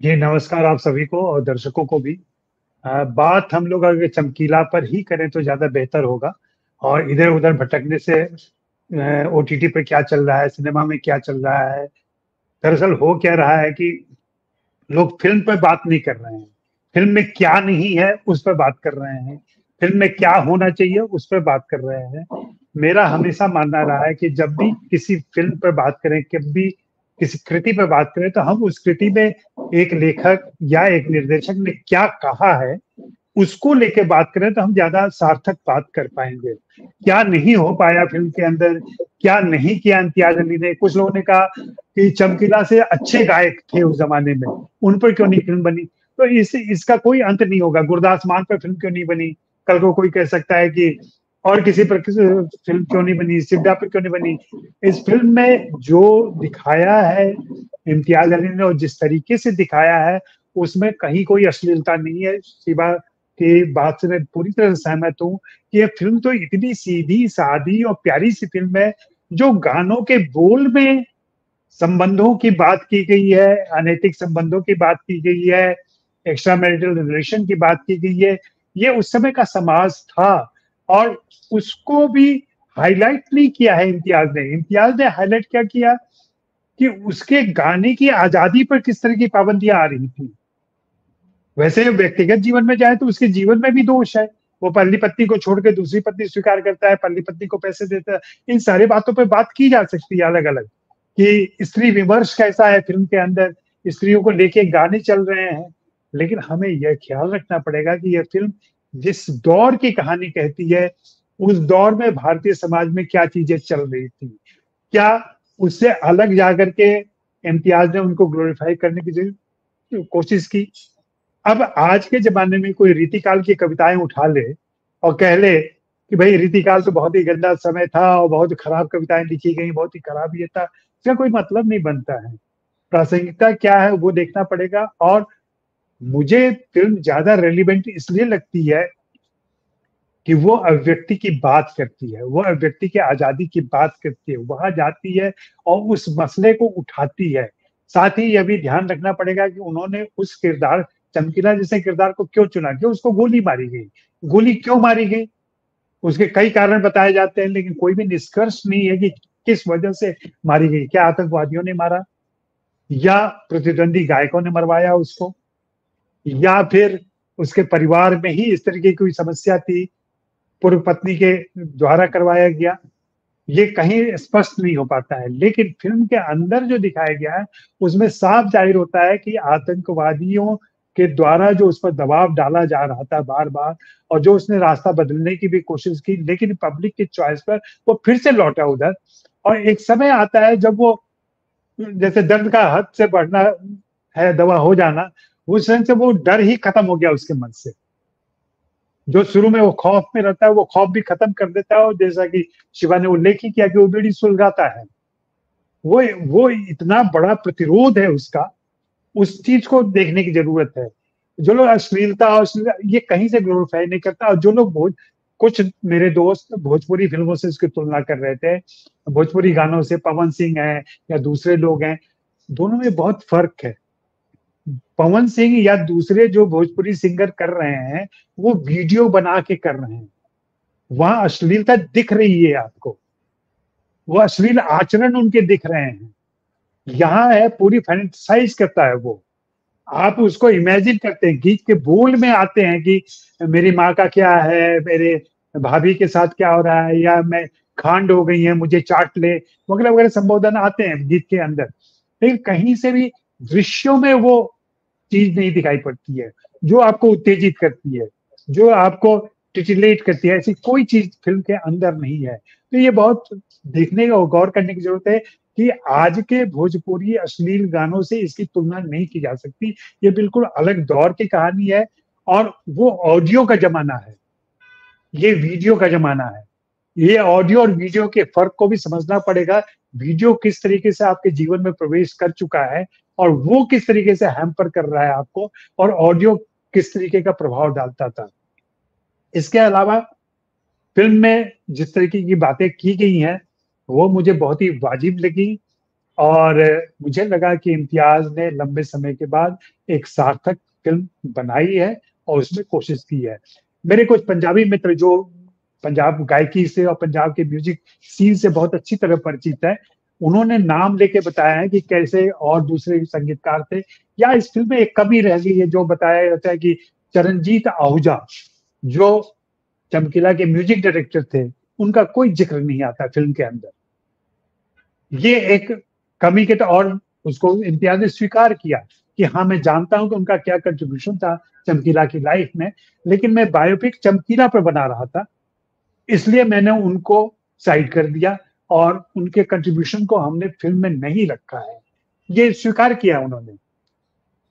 जी, नमस्कार आप सभी को और दर्शकों को भी। बात हम लोग अगर चमकीला पर ही करें तो ज़्यादा बेहतर होगा और इधर-उधर भटकने से ओटीटी पे क्या चल रहा है, सिनेमा में क्या चल रहा है। दरअसल हो क्या रहा है कि लोग फ़िल्म पे बात नहीं कर रहे हैं। फ़िल्म में क्या नहीं है, उस पे बात कर रहे हैं। फ़िल्म में क्या होना चाहिए, उस पे बात कर रहे हैं। मेरा हमेशा मानना रहा है कि जब भी किसी फ़िल्म पे बात करें, कब भी किसी कृति पे बात करें, तो हम उस कृति में एक लेखक या एक निर्देशक ने क्या कहा है, उसको लेके बात करें तो हम ज़्यादा सार्थक बात कर पाएँगे। क्या नहीं हो पाया फ़िल्म के अंदर, क्या नहीं किया इम्तियाज़ अली ने। कुछ लोगों ने कहा कि चमकीला से अच्छे गायक थे उस ज़माने में, उन पर क्यों नहीं फ़िल्म बनी? तो इसका कोई अंत नहीं होगा। गुरदास मान पे फ़िल्म क्यों नहीं बनी? कल को कोई कह सकता है कि और किसी पर किसी फ़िल्म क्यों नहीं बनी? सिड्डा पे क्यों नहीं बनी? इस फ़िल्म में जो दिखाया है इम्तियाज़ अली ने और जिस तरीके से दिखाया है, उसमें कहीं कोई अश्लीलता नहीं है, सिवा की बात से मैं पूरी तरह से सहमत हूँ कि ये फ़िल्म तो इतनी सीधी-सादी और प्यारी-सी फ़िल्म है, जो गानों के बोल में संबंधों की बात की गई है, अनैतिक संबंधों की बात की गई है, एक्स्ट्रा मैरिटल रिलेशन की बात की गई है। ये उस समय का समाज था और उसको भी हाइलाइट नहीं किया है इम्तियाज़ ने। इम्तियाज़ ने हाइलाइट क्या किया कि उसके गाने की आज़ादी पर किस तरह की पाबंदियाँ आ रही थी। वैसे व्यक्तिगत जीवन में जाए तो उसके जीवन में भी दोष है। वो पहली पत्नी को छोड़ के दूसरी पत्नी स्वीकार करता है, पहली पत्नी को पैसे देता है। इन सारी बातों पे बात की जा सकती है अलग-अलग कि स्त्री विमर्श कैसा है फ़िल्म के अंदर, स्त्रियों को लेके गाने चल रहे हैं। लेकिन हमें यह ख़्याल रखना पड़ेगा कि यह फ़िल्म जिस दौर की कहानी कहती है, उस दौर में भारतीय समाज में क्या चीज़ें चल रही थी। क्या उससे अलग जाकर के इम्तियाज़ ने उनको ग्लोरीफाई करने की कोशिश की? अब आज के ज़माने में कोई रीतिकाल की कविताएँ उठा ले और कह ले कि भई रीतिकाल तो बहुत ही गंदा समय था और बहुत खराब कविताएँ लिखी गई, बहुत ही खराब ये था, इसका कोई मतलब नहीं बनता है। प्रासंगिकता क्या है वो देखना पड़ेगा और मुझे फ़िल्म ज़्यादा रेलेवेंट इसलिए लगती है कि वो अभिव्यक्ति की बात करती है, वो अभिव्यक्ति की आज़ादी की बात करती है, वहाँ जाती है और उस मसले को उठाती है। साथ ही यह भी ध्यान रखना पड़ेगा कि उन्होंने उस किरदार चमकीला जैसे किरदार को क्यों चुना? क्यों उसको गोली मारी गई? गोली क्यों मारी गई? उसके कई कारण बताए जाते हैं, लेकिन कोई भी निष्कर्ष नहीं है कि किस वजह से मारी गई। क्या आतंकवादियों ने मारा? या प्रतिद्वंदी गायकों ने मरवाया उसको? या फिर उसके परिवार में ही इस तरह की कोई समस्या थी, पूर्व पत्नी के द्वारा करवाया गया? ये कहीं स्पष्ट नहीं हो पाता है, लेकिन फ़िल्म के अंदर जो दिखाया गया है, उसमें साफ ज़ाहिर होता है कि आतंकवादियों के द्वारा जो उस पर दबाव डाला जा रहा था बार-बार और जो उसने रास्ता बदलने की भी कोशिश की, लेकिन पब्लिक की चॉइस पर वो फिर से लौटा उधर और एक समय आता है जब वो जैसे दर्द का हद से बढ़ना है, दवा हो जाना, उस समय से वो डर ही खत्म हो गया उसके मन से। जो शुरू में वो खौफ में रहता है, वो खौफ भी खत्म कर देता है और जैसा कि शिवा ने उल्लेख ही किया कि वो बीड़ी सुलगाता है। वो इतना बड़ा प्रतिरोध है उसका, उस चीज़ को देखने की ज़रूरत है। जो लोग अश्लीलता ये कहीं से ग्लोरीफाई नहीं करता और जो लोग कुछ मेरे दोस्त भोजपुरी फ़िल्मों से इसकी तुलना कर रहे थे। भोजपुरी गानों से पवन सिंह हैं या दूसरे लोग हैं, दोनों में बहुत फ़र्क है। पवन सिंह या दूसरे जो भोजपुरी सिंगर कर रहे हैं, वो वीडियो बना के कर रहे हैं। वहाँ अश्लीलता दिख रही है आपको, वो अश्लील आचरण उनके दिख रहे हैं। यहाँ है पूरी फैंटेसाइज़ करता है वो। आप उसको इमेजिन करते हैं, गीत के बोल में आते हैं कि मेरी माँ का क्या है, मेरे भाभी के साथ क्या हो रहा है या मैं खांड हो गई है, मुझे चाट ले, वगैरह-वगैरह संबोधन आते हैं गीत के अंदर। लेकिन कहीं से भी दृश्यों में वो चीज़ नहीं दिखाई पड़ती है, जो आपको उत्तेजित करती है, जो आपको टिटिलेट करती है, ऐसी कोई चीज़ फ़िल्म के अंदर नहीं है। तो ये बहुत देखने और गौर करने की ज़रूरत है कि आज के भोजपुरी अश्लील गानों से इसकी तुलना नहीं की जा सकती। ये बिल्कुल अलग दौर की कहानी है और वो ऑडियो का ज़माना है, ये वीडियो का ज़माना है। ये ऑडियो और वीडियो के फ़र्क को भी समझना पड़ेगा। वीडियो किस तरीके से आपके जीवन में प्रवेश कर चुका है और वो किस तरीके से हैम्पर कर रहा है आपको और ऑडियो किस तरीके का प्रभाव डालता था। इसके अलावा फ़िल्म में जिस तरीके की बातें की गई हैं, वो मुझे बहुत ही वाजिब लगी और मुझे लगा कि इम्तियाज ने लंबे समय के बाद एक सार्थक फिल्म बनाई है और उसमें कोशिश की है। मेरे कुछ पंजाबी मित्र जो पंजाब गायकी से और पंजाब के म्यूजिक सीन से बहुत अच्छी तरह परिचित है, उन्होंने नाम लेके बताया है कि कैसे और दूसरे संगीतकार थे, या इस फिल्म में एक कमी रह गई है जो बताया जाता है कि चरणजीत आहूजा जो चमकीला के म्यूजिक डायरेक्टर थे, उनका कोई जिक्र नहीं आता फिल्म के अंदर। ये एक कमी के तो, और उसको इम्तियाज ने स्वीकार किया कि हाँ, मैं जानता हूं कि उनका क्या कंट्रीब्यूशन था चमकीला की लाइफ में, लेकिन मैं बायोपिक चमकीला पर बना रहा था, इसलिए मैंने उनको साइड कर दिया और उनके कंट्रीब्यूशन को हमने फिल्म में नहीं रखा है, ये स्वीकार किया उन्होंने।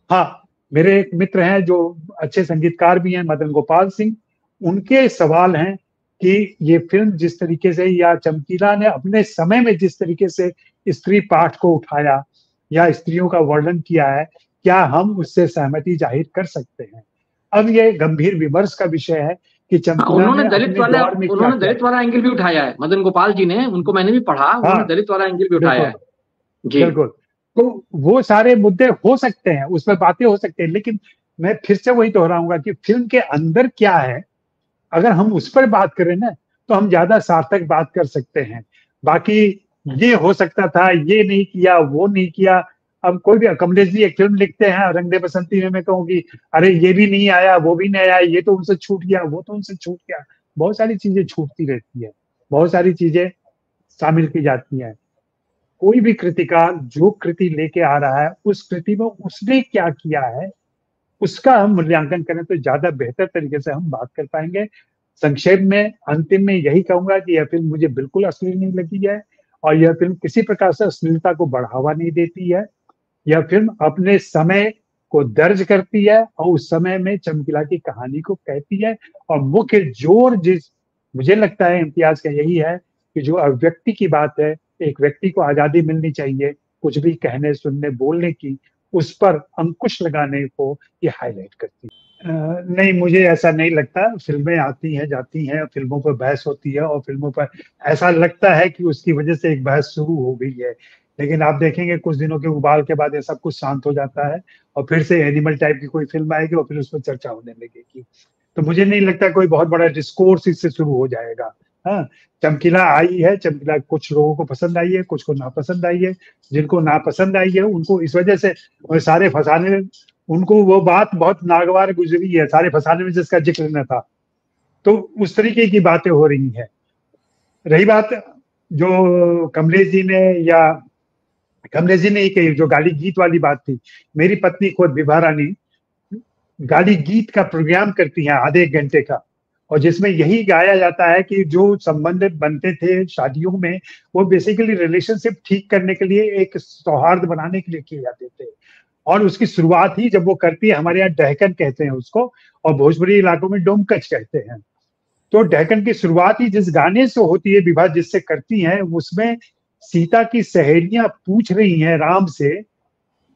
हाँ, मेरे एक मित्र हैं जो अच्छे संगीतकार भी हैं, मदन गोपाल सिंह, उनके सवाल हैं कि ये फिल्म जिस तरीके से, या चमकीला ने अपने समय में जिस तरीके से स्त्री पाठ को उठाया या स्त्रियों का वर्णन किया है, क्या हम उससे सहमति जाहिर कर सकते हैं? अब ये गंभीर विमर्श का विषय है कि चमकीला ने अपने दौर में क्या उन्होंने दलित वाला एंगल भी उठाया है, मदन गोपाल जी ने, उनको मैंने भी पढ़ा, उन्होंने दलित वाला एंगल भी उठाया है। जी बिल्कुल, तो वो सारे मुद्दे हो सकते हैं, उसमें बातें हो सकते हैं, लेकिन मैं फिर से वही दोहराऊंगा कि फिल्म के अंदर क्या है, अगर हम उस पर बात करें ना, तो हम ज्यादा सार्थक बात कर सकते हैं। बाकी ये हो सकता था, ये नहीं किया, वो नहीं किया। अब कोई भी कमलेश जी एक फिल्म लिखते हैं रंग दे बसंती में, मैं कहूँ कि अरे ये भी नहीं आया, वो भी नहीं आया, ये तो उनसे छूट गया, वो तो उनसे छूट गया। बहुत सारी चीजें छूटती रहती है, बहुत सारी चीजें शामिल की जाती हैं। कोई भी कृतिकार जो कृति लेके आ रहा है, उस कृति में उसने क्या किया है, उसका हम मूल्यांकन करें तो ज्यादा बेहतर तरीके से हम बात कर पाएंगे। संक्षेप में अंतिम में यही कहूंगा कि यह फिल्म मुझे बिल्कुल अश्लील नहीं लगी है, और यह फिल्म किसी प्रकार से अश्लीलता को बढ़ावा नहीं देती है। यह फिल्म अपने समय को दर्ज करती है और उस समय में चमकीला की कहानी को कहती है, और मुख्य जोर जिस, मुझे लगता है इम्तियाज का यही है कि जो अभिव्यक्ति की बात है, एक व्यक्ति को आजादी मिलनी चाहिए कुछ भी कहने, सुनने, बोलने की, उस पर अंकुश लगाने को ये हाईलाइट करती है। नहीं, मुझे ऐसा नहीं लगता। फिल्में आती हैं, जाती हैं, फिल्मों पर बहस होती है, और फिल्मों पर ऐसा लगता है कि उसकी वजह से एक बहस शुरू हो गई है, लेकिन आप देखेंगे कुछ दिनों के उबाल के बाद ये सब कुछ शांत हो जाता है, और फिर से एनिमल टाइप की कोई फिल्म आएगी और फिर उस पर चर्चा होने लगेगी। तो मुझे नहीं लगता कोई बहुत बड़ा डिस्कोर्स इससे शुरू हो जाएगा। हाँ, चमकीला आई है, चमकीला कुछ लोगों को पसंद आई है, कुछ को नापसंद आई है। जिनको नापसंद आई है उनको इस वजह से सारे फसाने में, उनको वो बात बहुत नागवार गुजरी है, सारे फसाने में जिसका जिक्र न था, तो उस तरीके की बातें हो रही हैं। रही बात जो कमलेश जी ने कही, जो गाली गीत वाली बात थी, मेरी पत्नी खुद विभा रानी गाली गीत का प्रोग्राम करती हैं आधे एक घंटे का, और जिसमें यही गाया जाता है कि जो संबंध बनते थे शादियों में, वो बेसिकली रिलेशनशिप ठीक करने के लिए, एक सौहार्द बनाने के लिए किए जाते थे। और उसकी शुरुआत ही जब वो करती है, हमारे यहाँ डहकन कहते हैं उसको, और भोजपुरी इलाकों में डोमकच कहते हैं। तो डहकन की शुरुआत ही जिस गाने से होती है, विवाह जिससे करती हैं, उसमें सीता की सहेलियां पूछ रही हैं राम से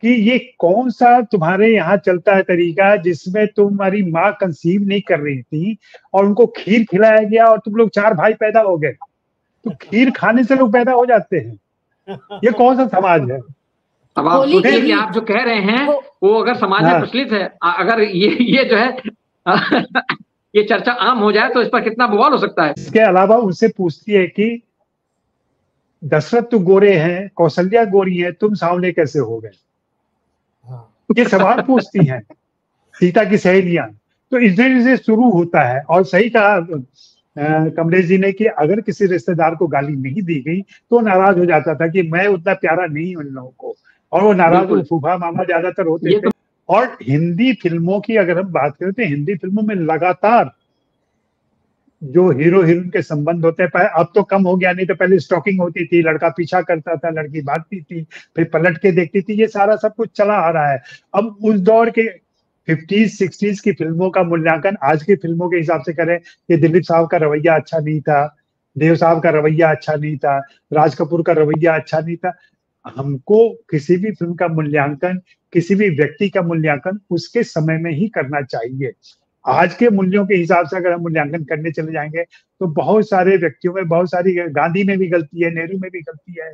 कि ये कौन सा तुम्हारे यहाँ चलता है तरीका जिसमें तुम्हारी माँ कंसीव नहीं कर रही थी और उनको खीर खिलाया गया और तुम लोग 4 भाई पैदा हो गए। तो खीर खाने से लोग पैदा हो जाते हैं, ये कौन सा समाज है? अब आप सोचिए कि आप जो कह रहे हैं वो अगर समाज में प्रचलित है, अगर ये जो है ये चर्चा आम हो जाए तो इस पर कितना बवाल हो सकता है। इसके अलावा उनसे पूछती है कि दशरथ तो गोरे हैं, कौशल्या गोरी है, तुम सांवले कैसे हो गए? ये सवाल पूछती हैं सीता की सहेलियां। तो इस तरह से शुरू होता है, और सही कहा कमलेश जी ने कि अगर किसी रिश्तेदार को गाली नहीं दी गई तो नाराज हो जाता था कि मैं उतना प्यारा नहीं हूं इन लोगों को, और वो नाराज फूफा मामा ज्यादातर होते थे। और हिंदी फिल्मों की अगर हम बात करें तो हिंदी फिल्मों में लगातार जो हीरो हीरोइन के संबंध होते हैं, अब तो कम हो गया, नहीं तो पहले स्टॉकिंग होती थी, लड़का पीछा करता था, लड़की भागती थी, फिर पलट के देखती थी, ये सारा सब कुछ चला आ रहा है। अब उस दौर के 50s 60s की फिल्मों का मूल्यांकन आज की फिल्मों के हिसाब से करें, कि दिलीप साहब का रवैया अच्छा नहीं था, देव साहब का रवैया अच्छा नहीं था, राज कपूर का रवैया अच्छा नहीं था। हमको किसी भी फिल्म का मूल्यांकन, किसी भी व्यक्ति का मूल्यांकन उसके समय में ही करना चाहिए। आज के मूल्यों के हिसाब से अगर हम मूल्यांकन करने चले जाएंगे तो बहुत सारे व्यक्तियों में बहुत सारी, गांधी में भी गलती है, नेहरू में भी गलती है,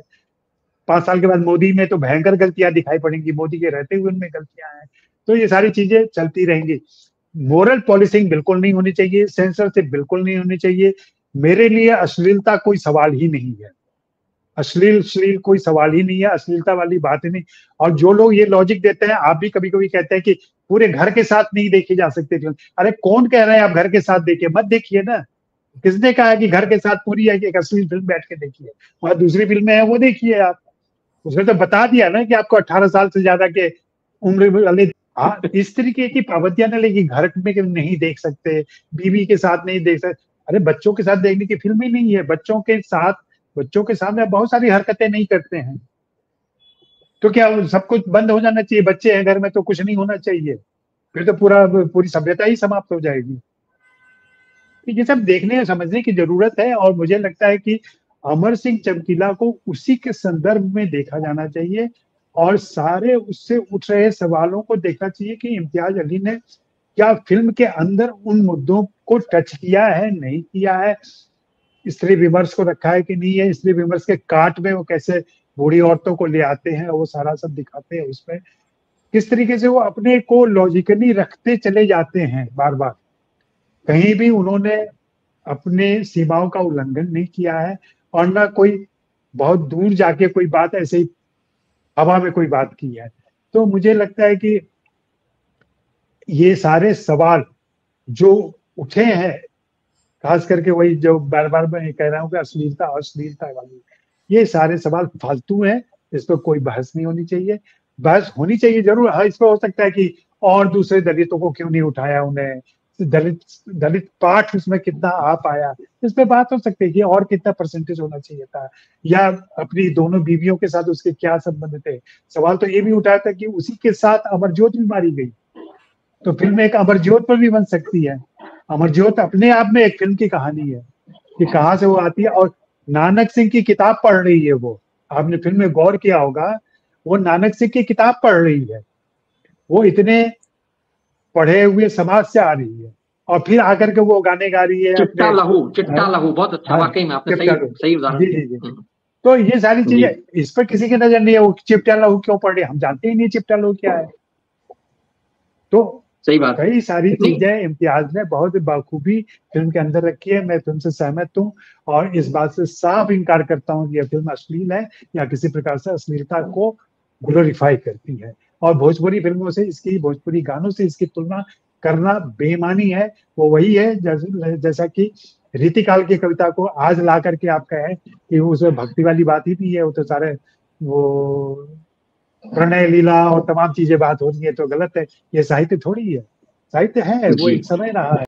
5 साल के बाद मोदी में तो भयंकर गलतियां दिखाई पड़ेंगी, मोदी के रहते हुए उनमें गलतियां हैं। तो ये सारी चीजें चलती रहेंगी। मोरल पॉलिसिंग बिल्कुल नहीं होनी चाहिए, सेंसरशिप बिल्कुल नहीं होनी चाहिए। मेरे लिए अश्लीलता कोई सवाल ही नहीं है, अश्लील कोई सवाल ही नहीं है, अश्लीलता वाली बात ही नहीं। और जो लोग ये लॉजिक देते हैं, आप भी कभी कभी कहते हैं कि पूरे घर के साथ नहीं देखी जा सकती फिल्म। अरे कौन कह रहा है आप घर के साथ देखिए, मत देखिए ना। किसने कहा है कि घर के साथ पूरी एक अश्लील फिल्म बैठ के देखिए? वहां दूसरी फिल्में हैं, वो देखिए आप। उसने तो बता दिया ना कि आपको 18 साल से ज्यादा के उम्र वाले इस तरीके की पाबंदियां ना लेगी, घर में नहीं देख सकते, बीवी के साथ नहीं देख सकते। अरे बच्चों के साथ देखने की फिल्म ही नहीं है। बच्चों के सामने बहुत सारी हरकतें नहीं करते हैं, तो क्या सब कुछ बंद हो जाना चाहिए? बच्चे हैं घर में तो कुछ नहीं होना चाहिए? फिर तो पूरी सभ्यता ही समाप्त हो जाएगी। ये सब देखने और समझने की जरूरत है। और मुझे लगता है कि अमर सिंह चमकीला को उसी के संदर्भ में देखा जाना चाहिए, और सारे उससे उठ रहे सवालों को देखना चाहिए कि इम्तियाज अली ने क्या फिल्म के अंदर उन मुद्दों को टच किया है, नहीं किया है, स्त्री विमर्श को रखा है कि नहीं है, स्त्री विमर्श के काट में वो कैसे बूढ़ी औरतों को ले आते हैं, वो सारा सब दिखाते हैं उसमें। किस तरीके से वो अपने को लॉजिकली रखते चले जाते हैं बार बार। कहीं भी उन्होंने अपने सीमाओं का उल्लंघन नहीं किया है, और ना कोई बहुत दूर जाके कोई बात ऐसे ही हवा में कोई बात की है। तो मुझे लगता है कि ये सारे सवाल जो उठे हैं, खास करके वही जो बार बार मैं कह रहा हूँ कि अश्लीलता वाली, ये सारे सवाल फालतू हैं। इस पर कोई बहस नहीं होनी चाहिए। बहस होनी चाहिए जरूर, हाँ, इस पर हो सकता है कि और दूसरे दलितों को क्यों नहीं उठाया, उन्हें दलित पाठ उसमें कितना आ पाया, इस पे बात हो सकती है कि और कितना परसेंटेज होना चाहिए था, या अपनी दोनों बीवियों के साथ उसके क्या संबंध थे। सवाल तो ये भी उठाया था कि उसी के साथ अमरजोत भी मारी गई, तो फिल्म एक अमरजोत पर भी बन सकती है। अमरजोत अपने आप में एक फिल्म की कहानी है कि कहाँ से वो आती है, और नानक सिंह की किताब पढ़ रही है वो। आपने फिल्म में गौर किया होगा, वो नानक सिंह की किताब पढ़ रही है, वो इतने पढ़े हुए समाज से आ रही है, और फिर आकर के वो गाने गा रही है चिट्टा लहू बहुत अच्छा, वाकई में आपने सही उदाहरण जी जी जी। तो ये सारी चीजें, इस पर किसी की नजर नहीं है, वो चिट्टा लहू क्यों पढ़ रही है, हम जानते ही नहीं चिट्टा लहू क्या है। तो सही बात, कई सारी चीजें इम्तियाज ने बहुत बखूबी फिल्म के अंदर रखी है। मैं फिल्म से सहमत हूँ, और इस बात से साफ इनकार करता हूँ कि यह फिल्म अश्लील है या किसी प्रकार से अश्लीलता को ग्लोरीफाई करती है। और भोजपुरी फिल्मों से इसकी, भोजपुरी गानों से इसकी तुलना करना बेईमानी है। वो वही है जैसा कि रीतिकाल की कविता को आज ला करके आप कहें कि उसमें भक्ति वाली बात ही नहीं है, वो तो सारे वो प्रणय लीला और तमाम चीजें बात हो रही है, तो गलत है। ये साहित्य थोड़ी है, साहित्य है, वो एक समय रहा है।